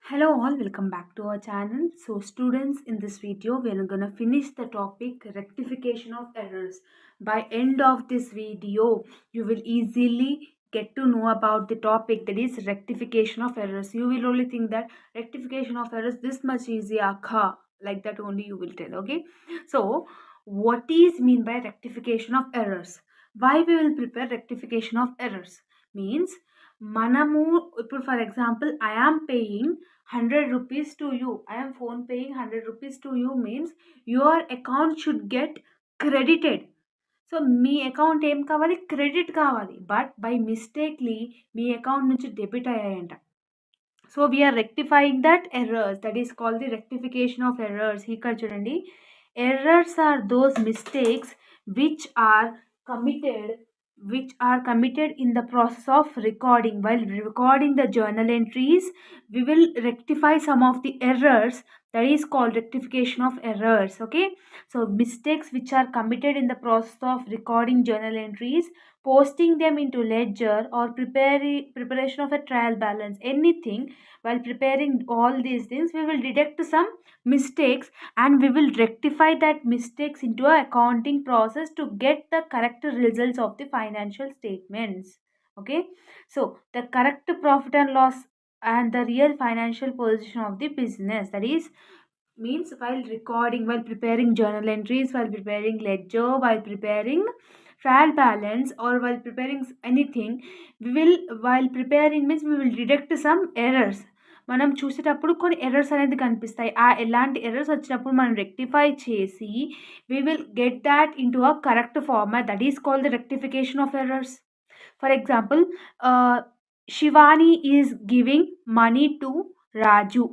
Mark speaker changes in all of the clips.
Speaker 1: Hello all, welcome back to our channel. So students, in this video we are gonna finish the topic rectification of errors. By end of this video you will easily get to know about the topic, that is rectification of errors. You will only think that rectification of errors this much easy, akha, like that only you will tell. Okay, so what is mean by rectification of errors? Why we will prepare rectification of errors means, మనము ఇప్పుడు for example I am paying 100 rupees to you. I am phone paying 100 rupees to you means your account should get credited. So మీ account ఏం కావాలి, credit కావాలి. But by mistakenly మీ account నుంచి debit అయ్యాయంట. So we're rectifying that errors, that is called the rectification of errors. ఇక్కడ చూడండి, errors are those mistakes which are committed in the process of recording. While recording the journal entries, we will rectify some of the errors, that is called rectification of errors. Okay, so mistakes which are committed in the process of recording journal entries, posting them into ledger, or preparation of a trial balance, anything. While preparing all these things, we will detect some mistakes and we will rectify that mistakes into a accounting process to get the correct results of the financial statements. Okay, so the correct profit and loss and the real financial position of the business, that is means while recording, while preparing journal entries, while preparing ledger, while preparing trial balance, or while preparing anything, we will, while preparing means we will detect some errors. మనం చూసేటప్పుడు కొన్ని errors అనేది కనిపిస్తాయి. ఆ ఎలాంటి errors వచ్చినప్పుడు మనం rectify చేసి we will get that into a correct format, that is called the rectification of errors. For example, Shivani is giving money to Raju.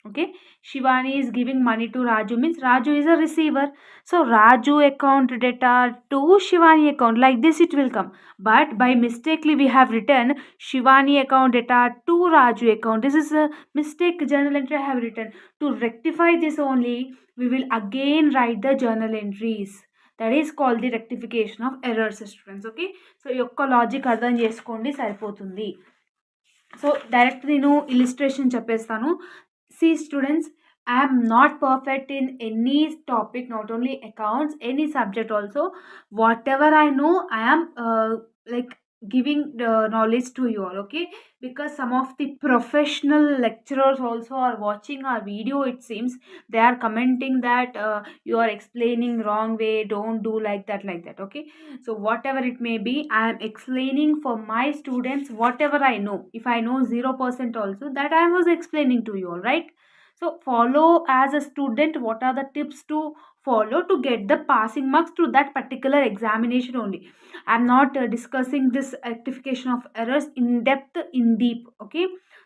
Speaker 1: Okay, Shivani is giving money to Raju means Raju is a receiver. So Raju account data to Shivani account, like this it will come. But by mistakenly we have written Shivani account data to Raju account. This is a mistake journal entry I have written. To rectify this only, we will again write the journal entries. That is called the rectification of errors, students. Okay, so యొక్క logic అర్థం చేసుకోండి, సరిపోతుంది. So direct నేను illustration చెప్పేస్తాను. See students, I am not perfect in any topic, not only accounts, any subject also. Whatever I know, I am like giving the knowledge to you all. Okay, because some of the professional lecturers also are watching our video. It seems they are commenting that you are explaining wrong way, don't do like that. Okay, so whatever it may be, I am explaining for my students whatever I know. If I know 0% also, that I was explaining to you all, right? So follow as a student what are the tips to follow to get the passing marks to that particular examination only. I'm not discussing this rectification of errors in depth, in deep. Okay,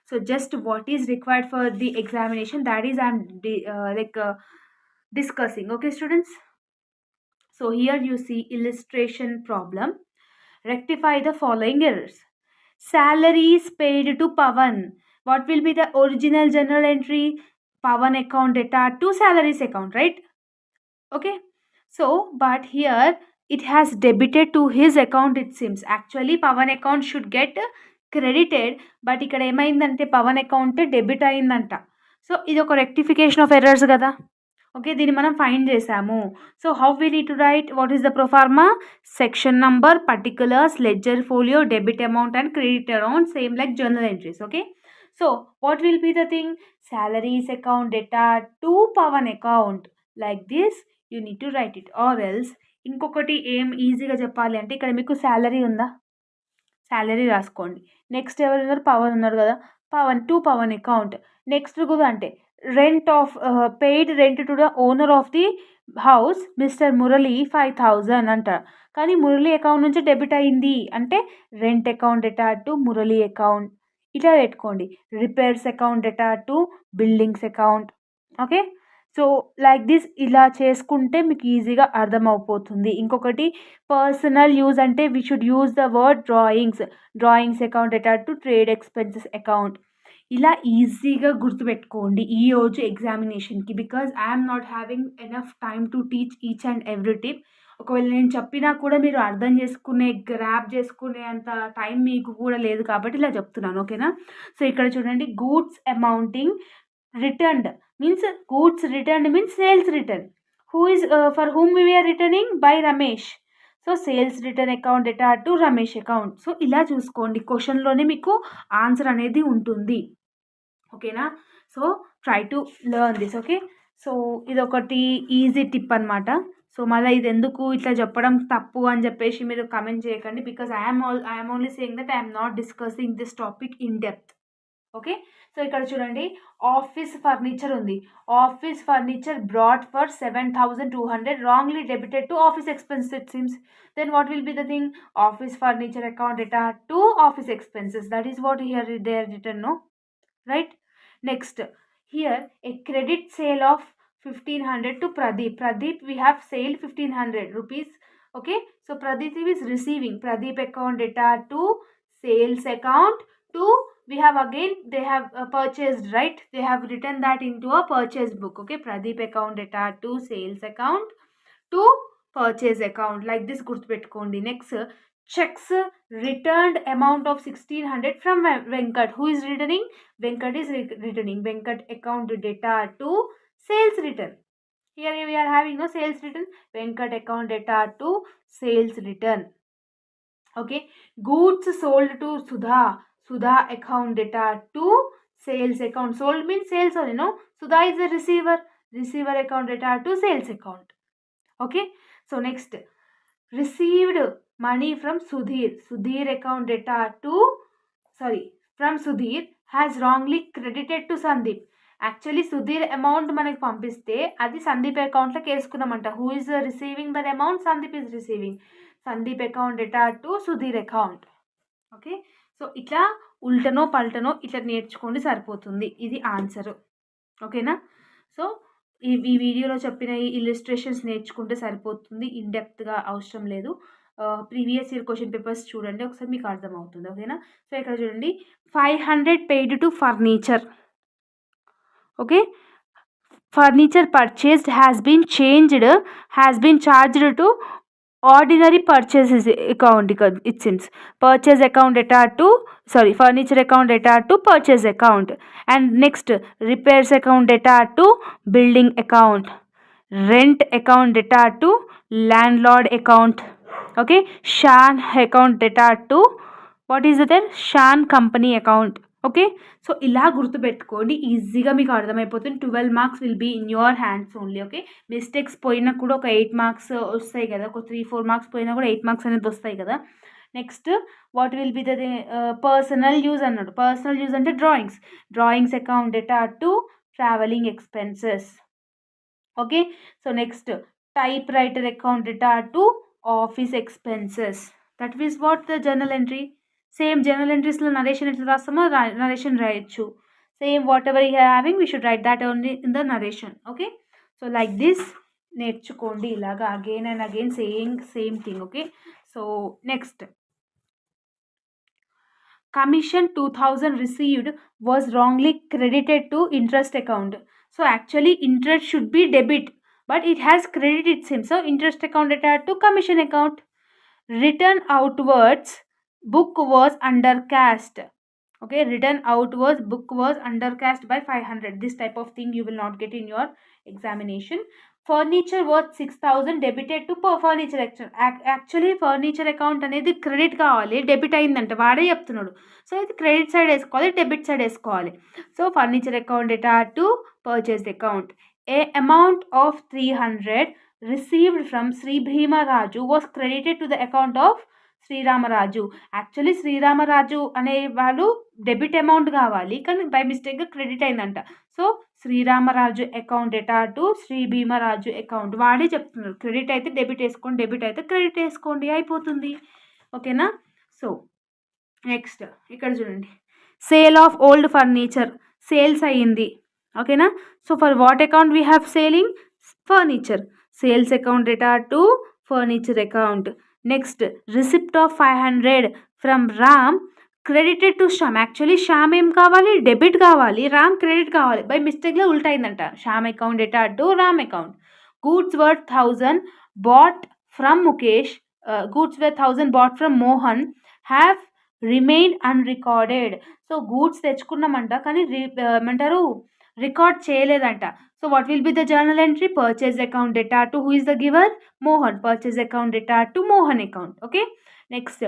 Speaker 1: so just what is required for the examination, that is I'm discussing. Okay students, so here you see illustration problem. Rectify the following errors. Salaries paid to Pavan. What will be the original journal entry? Pavan account data to salaries account, right? Okay. So, but here it has debited to his account, it seems. Actually, Pavan account should get credited, but ఇక్కడ ఏమైందంటే Pavan account debit అయిందంట. So ఇది ఒక rectification of errors కదా. Okay, దీన్ని మనం find చేసాము. So how we need to write, what is the proforma, section number, particulars, ledger folio, debit amount and credit amount, same like journal entries. Okay, so what will be the thing, salaries account data to Pavan account, like this you need to write it. Or else ఇంకొకటి ఏం ఈజీగా చెప్పాలి అంటే, ఇక్కడ మీకు salary ఉందా, salary రాసుకోండి. Next ఎవరు ఉన్నారు, పవన్ ఉన్నారు కదా, Pavan to Pavan account. Next కూడా అంటే rent of paid rent to the owner of the house mister Murali 5,000 అంటారు. కానీ మురళి అకౌంట్ నుంచి డెబిట్ అయింది అంటే rent account data to Murali account, ఇట్లా పెట్టుకోండి. Repairs account data to buildings account. Okay, so like this ఇలా చేసుకుంటే మీకు ఈజీగా అర్థమైపోతుంది. ఇంకొకటి పర్సనల్ యూజ్ అంటే we should use the word drawings account data to trade expenses account. ఇలా ఈజీగా గుర్తుపెట్టుకోండి ఈ రోజు ఎగ్జామినేషన్కి, because I'm not having enough time to teach each and every tip. ఒకవేళ నేను చెప్పినా కూడా మీరు అర్థం చేసుకునే, గ్రాప్ చేసుకునే అంత టైం మీకు కూడా లేదు కాబట్టి ఇలా చెప్తున్నాను. ఓకేనా? సో ఇక్కడ చూడండి, goods amounting returned means, goods returned means sales return. Who is for whom we are returning? By Ramesh. So sales return account data to Ramesh account. So ఇలా చూసుకోండి, క్వశ్చన్లోనే మీకు ఆన్సర్ అనేది ఉంటుంది. ఓకేనా? So try to learn this. Okay, so ఇదొకటి easy tip అనమాట. So మళ్ళీ ఇది ఎందుకు ఇట్లా చెప్పడం తప్పు అని చెప్పేసి మీరు కమెంట్ చేయకండి, because I'm only saying that I'm not discussing this topic in depth. Okay, so ఇక్కడ చూడండి, ఆఫీస్ ఫర్నిచర్ ఉంది. Office furniture brought for 7,200 wrongly debited to office expenses it seems. Then what will be the thing? Office furniture account data to office expenses. That is what here they are return, no? Right? Next, here a credit sale of 1,500 to Pradeep. Pradeep, we have sale 1,500 rupees. Okay, so Pradeep is receiving. Pradeep account data to sales account to, we have again, they have purchased, right? They have written that into a purchase book. Okay, Pradeep account data to sales account to purchase account. Like this గుర్తుపెట్టుకోండి. Next, checks returned amount of 1,600 from Venkat. Who is returning? Venkat is returning. Venkat account data to sales return. Here we are having no sales return. Venkat account data to sales return. Okay, goods sold to Sudha. Sudha account data to sales account. Sold means sales only, no? Sudha is the receiver. Receiver account data to sales account. Okay, so next, received money from Sudhir. Sudhir account data to, sorry, from Sudhir has wrongly credited to Sandeep. Actually Sudheer amount మనకి పంపిస్తే అది సందీప్ అకౌంట్లోకి వేసుకున్నామంట. Who is receiving that amount? Sandeep is receiving. Sandeep account data to Sudheer account. Okay, so ఇట్లా ఉల్టనో పల్టనో ఇట్లా నేర్చుకోండి, సరిపోతుంది. ఇది ఆన్సరు. ఓకేనా? సో ఈ వీడియోలో చెప్పిన ఈ ఇలిస్ట్రేషన్స్ నేర్చుకుంటే సరిపోతుంది, ఇన్డెప్త్గా అవసరం లేదు. ప్రీవియస్ ఇయర్ క్వశ్చన్ పేపర్స్ చూడండి, ఒకసారి మీకు అర్థమవుతుంది. ఓకేనా? సో ఇక్కడ చూడండి, 500 paid to furniture. Okay, furniture purchased has been charged to ordinary purchases account, it seems. Purchase account data to, sorry, furniture account data to purchase account. And next, repairs account data to building account. Rent account data to landlord account. Okay, Shan account data to, what is it there? Shan company account. Okay, so ఇలా గుర్తుపెట్టుకోండి, ఈజీగా మీకు అర్థమైపోతుంది. 12 marks will be in your hands only. Okay, mistakes పోయినా కూడా ఒక 8 marks వస్తాయి కదా, ఒక 3-4 మార్క్స్ పోయినా కూడా 8 మార్క్స్ అనేది వస్తాయి కదా. Next, what will be the personal use అన్నాడు. పర్సనల్ యూజ్ అంటే drawings account data to travelling expenses. Okay, so next, typewriter account data to office expenses. That is what the journal entry. Same journal ఎంట్రీస్లో narration ఎట్లా రాస్తామో narration రాయొచ్చు. Same whatever you having we should write that only in the narration. Okay, so like this నేర్చుకోండి, ఇలాగా again and again same thing. Okay, so next, commission 2,000 received was wrongly credited to interest account. So actually interest should be debit, but it has credit, it seems. So interest account data to commission account. Return outwards, book was undercast. Okay, return outwards, book was undercast by 500. This type of thing you will not get in your examination. Furniture worth 6,000 debited to furniture account. Actually furniture account అనేది credit కావాలి, debit అయిందంట, వాడే చెప్తున్నాడు. So ఇది credit side వేసుకోవాలి, debit side వేసుకోవాలి. So furniture account data to purchase account. A amount of 300 received from Sri Bhima Raju was credited to the account of Sriramaraju. Actually Sriramaraju అనే వాళ్ళు డెబిట్ అమౌంట్ కావాలి, కానీ బై మిస్టేక్గా క్రెడిట్ అయిందంట. So Sriramaraju account data to Sri Bheemaraju account. వాడే చెప్తున్నారు, credit అయితే debit వేసుకోండి, డెబిట్ అయితే క్రెడిట్ వేసుకోండి, అయిపోతుంది. ఓకేనా? సో నెక్స్ట్ ఇక్కడ చూడండి, sale of old furniture, sales అయ్యింది. ఓకేనా? So for what account we have selling? Furniture. Sales account data to furniture account. Next, receipt of 500 from Ram credited to Shyam. Actually Shyam ఏం కావాలి? డెబిట్ కావాలి, రామ్ క్రెడిట్ కావాలి, బై మిస్టేక్లో ఉల్టా అయిందంట. Shyam account data to Ram account. Goods worth 1,000 bought from Mukesh, goods were 1000 bought from Mohan have remained unrecorded. So goods తెచ్చుకున్నామంట కానీ ఏమంటారు రికార్డ్ చేయలేదంట. So what will be the journal entry? Purchase account data to who is the giver? Mohan. Purchase account data to Mohan account. Okay, next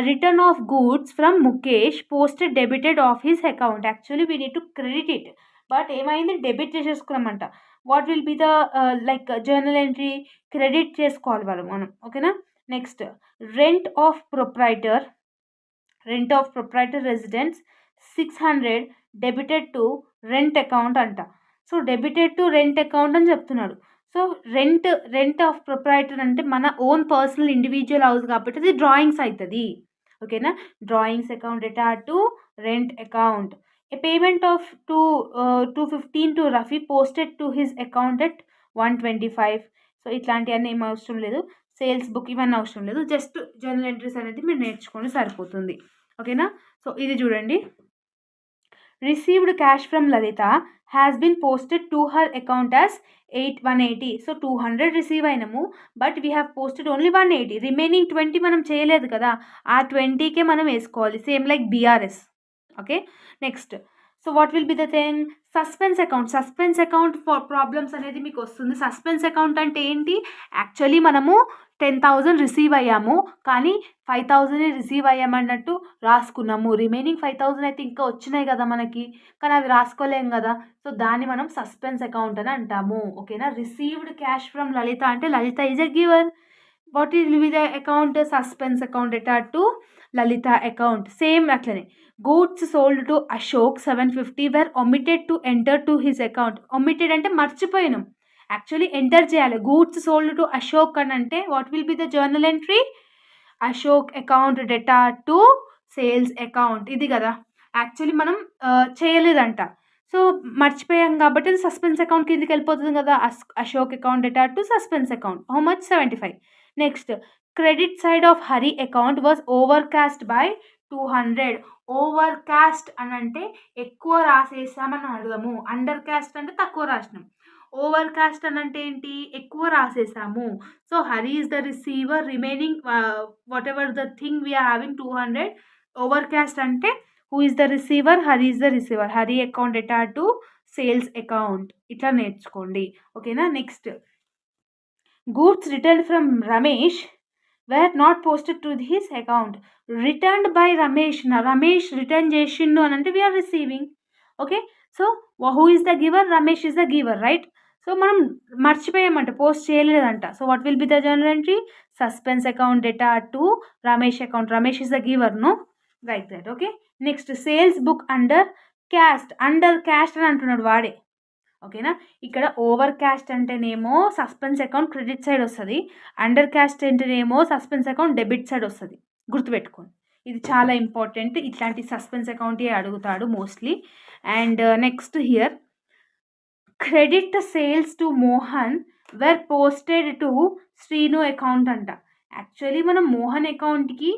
Speaker 1: return of goods from Mukesh posted debited of his account. Actually we need to credit it, but ఏమైంది, debit చేసేసుకున్నామంట. What will be the like journal entry? Credit చేసుకోవాలి మనం. ఓకేనా, next rent of proprietor residence 600 debited to rent account అంట. So debited to rent account అని చెప్తున్నాడు. So rent of proprietor అంటే మన ఓన్ పర్సనల్ ఇండివిజువల్ హౌస్ కాబట్టి అది డ్రాయింగ్స్ అవుతుంది. ఓకేనా, drawings account data to rent account. A payment of 215 to Rafi posted to his account at 125. So ఇట్లాంటివన్నీ ఏం అవసరం లేదు. సేల్స్ బుక్ ఇవన్నీ అవసరం లేదు, జస్ట్ జర్నల్ ఎంట్రీస్ అనేది మీరు నేర్చుకొని సరిపోతుంది. ఓకేనా, సో ఇది చూడండి. Received cash from Lalitha has been posted to her account as 180. So 200 receive అయినాము, but we have posted only 180. Remaining 20 మనం చేయలేదు కదా, ఆ 20కే మనం వేసుకోవాలి, same like BRS. Okay, next so what will be the thing? Suspense account for problems అనేది మీకు వస్తుంది. సస్పెన్స్ అకౌంట్ అంటే ఏంటి? యాక్చువల్లీ మనము 10,000 రిసీవ్ అయ్యాము కానీ 5,000 రిసీవ్ అయ్యామన్నట్టు రాసుకున్నాము. రిమైనింగ్ 5,000 అయితే ఇంకా వచ్చినాయి కదా మనకి, కానీ అవి రాసుకోలేం కదా. సో దాన్ని మనం సస్పెన్స్ అకౌంట్ అని అంటాము. ఓకేనా, రిసీవ్డ్ క్యాష్ ఫ్రమ్ లలిత అంటే Lalitha is a giver. What is will be the account? Suspense account data to Lalitha account. Same అట్లనే goods sold to Ashok 750 were omitted to enter to his account. Omitted అంటే మర్చిపోయినాం, actually enter చేయాలి. Goods sold to Ashok అని అంటే what will be the journal entry? Ashok account data to sales account. ఇది కదా, actually మనం చేయలేదంట, so మర్చిపోయాం కాబట్టి అది సస్పెన్స్ అకౌంట్ కిందకి వెళ్ళిపోతుంది కదా. Ashok account data to suspense account. How much? 75. Next credit side of Hari account was over cost by 200. Over cost అని అంటే ఎక్కువ రాసేసామని అర్థము. అండర్ కాస్ట్ అంటే తక్కువ రాసినాం. ఓవర్ కాస్ట్ అని అంటే ఏంటి? ఎక్కువ రాసేసాము. So Hari is the receiver, remaining whatever the thing we're having 200. Overcast అంటే who is the receiver? Hari is the receiver. Hari account data to sales account. ఇట్లా నేర్చుకోండి. ఓకేనా, next goods return from Ramesh were not posted to his account. Returned by Ramesh. Ramesh return చేసిండు అని అంటే we are receiving. Okay, so who is the giver? Ramesh is the giver, right? So మనం మర్చిపోయామంట, post చేయలేదంట. So what will be the journal entry? Suspense account data to Ramesh account. Ramesh is the giver, no, like that. Okay, next sales book undercast అని అంటున్నాడు వాడే. ఓకేనా, ఇక్కడ overcast అంటేనేమో suspense account credit side వస్తుంది, undercast అంటేనేమో suspense account debit side వస్తుంది. గుర్తుపెట్టుకోండి, ఇది చాలా ఇంపార్టెంట్. ఇట్లాంటి సస్పెన్స్ అకౌంట్ అడుగుతాడు mostly. And next here credit sales to Mohan were posted to Srinu account అంట. యాక్చువల్లీ మనం మోహన్ అకౌంట్కి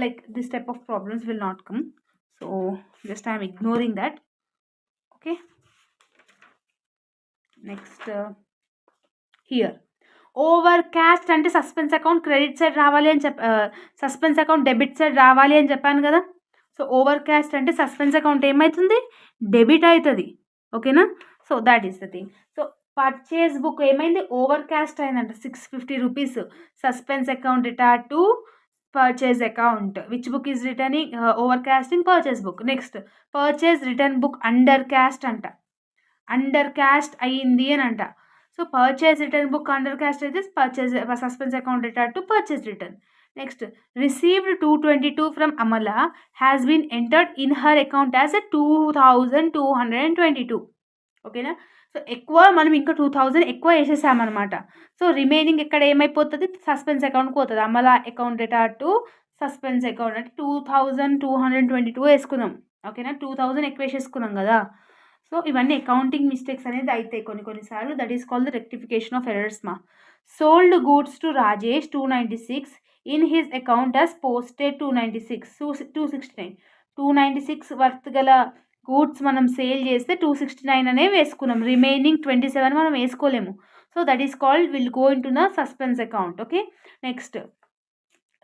Speaker 1: like this type of problems will not come, so just I'm ignoring that. Okay, next here overcast అంటే suspense account credit side రావాలి అని suspense account debit side రావాలి అని చెప్పాను కదా. సో ఓవర్ క్యాస్ట్ అంటే సస్పెన్స్ అకౌంట్ ఏమవుతుంది? Debit అవుతుంది. ఓకేనా, so that is the thing. So purchase book ఏమైంది? ఓవర్ క్యాస్ట్ అయిందంట 650 rupees. Suspense account data to purchase account. Which book is returning overcasting? Purchase book. Next purchase return book undercast అంట. Undercast అయ్యింది అని అంట. So purchase return book undercast అయితే purchase suspense account data to purchase return. Next received 222 from Amala has been entered in her account as 2,222. ఓకేనా, so ఎక్కువ మనం ఇంకా 2,000 ఎక్కువ వేసేసామన్నమాట. సో రిమైనింగ్ ఇక్కడ ఏమైపోతుంది? సస్పెన్స్ అకౌంట్కి పోతుంది. Amala account data to suspense account అంటే 2,222 వేసుకున్నాం. ఓకేనా, 2,000 ఎక్కువ వేసేసుకున్నాం కదా. సో ఇవన్నీ అకౌంటింగ్ మిస్టేక్స్ అనేది అవుతాయి కొన్నిసార్లు. That is called the rectification of errors మా. Sold goods to Rajesh 296 in his account as posted 296. 269 296 worth గల గూడ్స్ మనం సేల్ చేస్తే 269 అనే వేసుకున్నాం. రిమైనింగ్ 27 మనం వేసుకోలేము. So that is called, will go into the suspense account. Okay, next,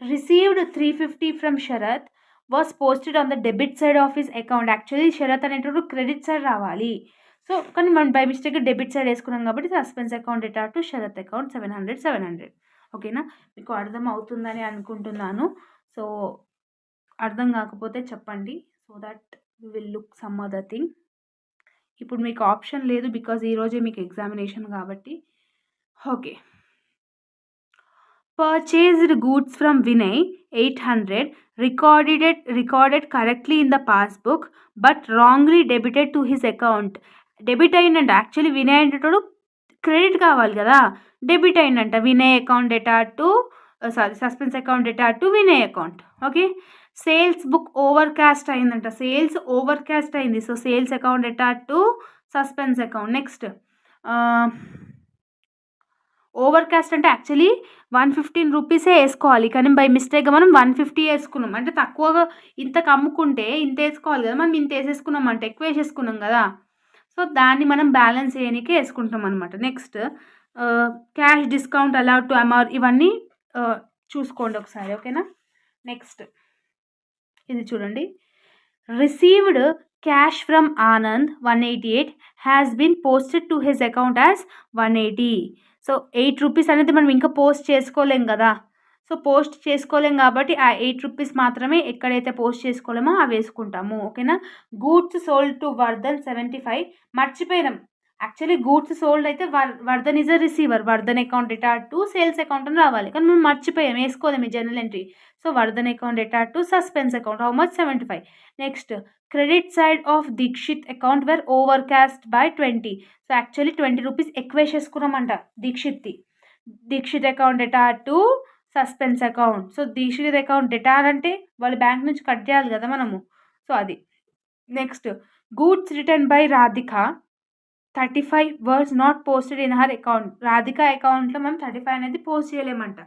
Speaker 1: received 350 from Sharath was posted on the debit side of his account. Actually Sharath అనేటప్పుడు credit side రావాలి. So కానీ మనం by mistake debit side వేసుకున్నాం కాబట్టి suspense account data to Sharath account 700. ఓకేనా, మీకు అర్థం అవుతుందని అనుకుంటున్నాను. సో అర్థం కాకపోతే చెప్పండి, so that we will look some other thing. ఇప్పుడు మీకు ఆప్షన్ లేదు బికాజ్ ఈరోజే మీకు ఎగ్జామినేషన్ కాబట్టి. Okay, purchased goods from Vinay 800, recorded correctly in the passbook but wrongly debited to his account. Debit అయిందంట, యాక్చువల్లీ వినయ్ అంటేటోడు క్రెడిట్ కావాలి కదా, డెబిట్ అయిందంట. Vinay account data to suspense account data to Vinay account. Okay, sales book over caste అయిందంట, sales over caste అయింది. So sales account data to suspense account. Next, over caste అంటే actually 115 రూపీసే వేసుకోవాలి, కానీ బై మిస్టేక్గా మనం 150 వేసుకున్నాం. అంటే తక్కువగా ఇంతకు అమ్ముకుంటే ఇంత వేసుకోవాలి కదా, మనం ఇంత వేసేసుకున్నాం అంటే ఎక్కువ వేసేసుకున్నాం కదా. సో దాన్ని మనం బ్యాలెన్స్ చేయడానికి వేసుకుంటాం అనమాట. Next, cash discount allowed to amount, ఇవన్నీ చూసుకోండి ఒకసారి. ఓకేనా, నెక్స్ట్ ఇది చూడండి, received cash from Anand 188 has been posted to his account as 180. So 8 rupees అనేది మనం ఇంకా పోస్ట్ చేసుకోలేం కదా. సో పోస్ట్ చేసుకోలేం కాబట్టి ఆ 8 రూపీస్ మాత్రమే ఎక్కడైతే పోస్ట్ చేసుకోలేమో అవి వేసుకుంటాము. ఓకేనా, గూడ్స్ సోల్డ్ టు వర్ధన్ 75, మర్చిపోయినాం. యాక్చువల్లీ గూడ్స్ సోల్డ్ అయితే Vardhan is a receiver, Vardhan account data to sales account అని రావాలి, కానీ మనం మర్చిపోయాం, వేసుకోలేము ఈ journal entry. So Vardhan account data to suspense account, how much 75. Next, credit side of Dikshit account were overcast by 20. So actually 20 rupees ఎక్కువ వేసేసుకున్నామంట Dikshit account data to suspense account. So Dikshit account data అంటే వాళ్ళ బ్యాంక్ నుంచి cut చేయాలి కదా మనము, so అది. Next, goods return by Radhika 35 was not posted in her account. Radhika అకౌంట్లో మనం 35 అనేది పోస్ట్ చేయలేమంట.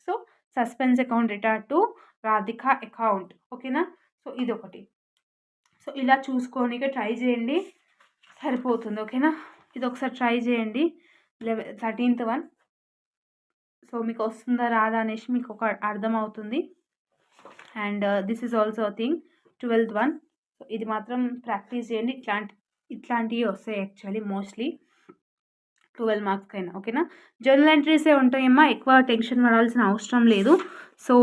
Speaker 1: So suspense account data to Radhika account. ఓకేనా, సో ఇది ఒకటి. సో ఇలా చూసుకోనికి ట్రై చేయండి, సరిపోతుంది. ఓకేనా, ఇది ఒకసారి ట్రై చేయండి. 13th one. సో మీకు వస్తుందా రాదా అనేసి మీకు ఒక అర్థమవుతుంది. And this is also a thing, 12th one. So ఇది మాత్రం ప్రాక్టీస్ చేయండి, ఇట్లాంటివి వస్తాయి యాక్చువల్లీ మోస్ట్లీ 12 మార్క్స్ అయినా. ఓకేనా, జర్నల్ ఎంట్రీసే ఉంటాయమ్మా, ఎక్కువ టెన్షన్ పడాల్సిన అవసరం లేదు. సో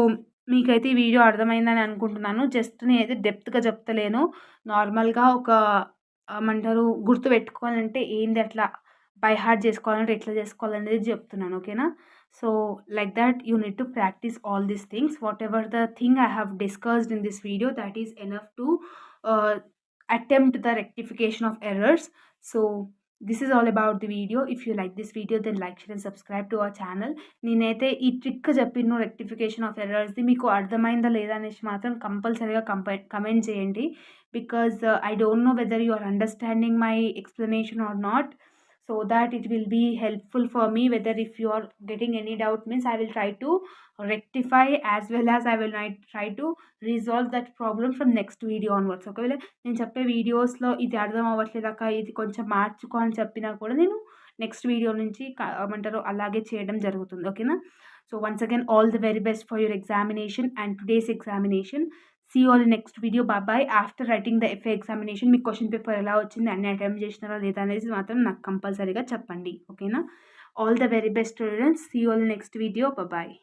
Speaker 1: మీకైతే ఈ వీడియో అర్థమైందని అనుకుంటున్నాను. జస్ట్ నేనైతే డెప్త్గా చెప్తలేను, నార్మల్గా ఒక ఏమంటారు గుర్తు పెట్టుకోవాలంటే ఏంది, అట్లా బై హార్ట్ చేసుకోవాలంటే ఎట్లా చేసుకోవాలనేది చెప్తున్నాను. ఓకేనా, so like that you need to practice all these things. Whatever the thing I have discussed in this video, that is enough to attempt the rectification of errors. So this is all about the video. If you like this video, then like, share and subscribe to our channel. నేనైతే ఈ trick చెప్పిన rectification of ఎర్రర్స్ది మీకు అర్థమైందా లేదా అనేసి మాత్రం కంపల్సరీగా comment చేయండి, because I don't know whether you are understanding my explanation or not. So that it will be helpful for me, whether if you are getting any doubt means I will try to rectify as well as I will try to resolve that problem from next video onwards. ఒకవేళ నేను చెప్పే వీడియోస్లో ఇది అర్థం అవ్వట్లేదాక ఇది కొంచెం మార్చుకో అని చెప్పినా కూడా నేను నెక్స్ట్ వీడియో నుంచి ఏమంటారు అలాగే చేయడం జరుగుతుంది. ఓకేనా, so once again all the very best for your examination and today's examination. See you all in next video. Bye bye. After writing the FA examination మీకు క్వశ్చన్ పేపర్ ఎలా వచ్చింది, అన్ని అటెంప్ట్ చేసినారా లేదా అనేది మాత్రం నాకు కంపల్సరీగా చెప్పండి. ఓకేనా, all the very best students. See you all in next video. Bye bye.